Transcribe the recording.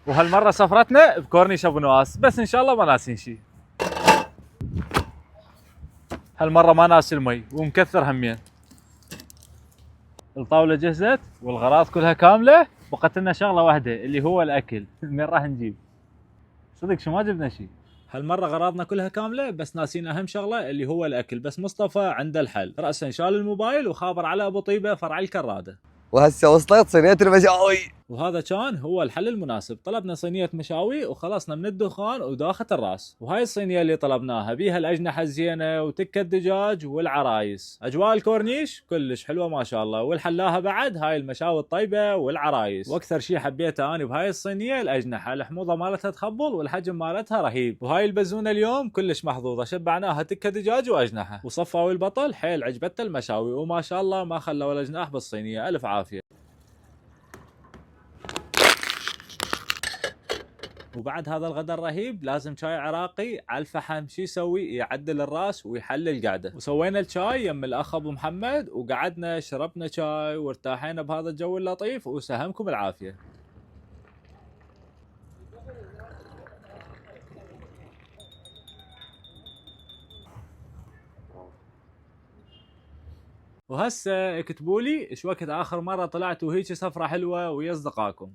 وهالمرة سفرتنا بكورنيش ابو نواس، بس ان شاء الله ما ناسين شي. هالمرة ما ناسي المي ومكثر همين. الطاولة جهزت والغراض كلها كاملة، بقت لنا شغلة واحدة اللي هو الأكل. من راح نجيب؟ صدق شو ما جبنا شي. هالمرة غراضنا كلها كاملة، بس ناسين أهم شغلة اللي هو الأكل. بس مصطفى عنده الحل، رأسا شال الموبايل وخابر على أبو طيبة فرع الكرادة. وهسه وصلت صينية المشاوي. وهذا كان هو الحل المناسب. طلبنا صينية مشاوي وخلصنا من الدخان وداخة الراس. وهاي الصينية اللي طلبناها بيها الأجنحة الزينة وتكة الدجاج والعرايس. أجواء الكورنيش كلش حلوة ما شاء الله، والحلاها بعد هاي المشاوي الطيبة والعرايس. وأكثر شي حبيته أنا بهاي الصينية الأجنحة، الحموضة مالتها تخبل والحجم مالتها رهيب. وهاي البزونة اليوم كلش محظوظة، شبعناها تكة دجاج وأجنحة. وصفاوي البطل حيل عجبته المشاوي، وما شاء الله ما خلى ولا جناح بالصينية. ألف عافية. وبعد هذا الغداء الرهيب لازم شاي عراقي على الفحم. شو يسوي؟ يعدل الراس ويحل القعده. وسوينا الشاي يم الاخ ابو محمد، وقعدنا شربنا شاي وارتاحينا بهذا الجو اللطيف، وسهمكم العافيه. وهسه اكتبوا لي ايش وقت اخر مره طلعتوا هيك سفره حلوه ويا اصدقائكم.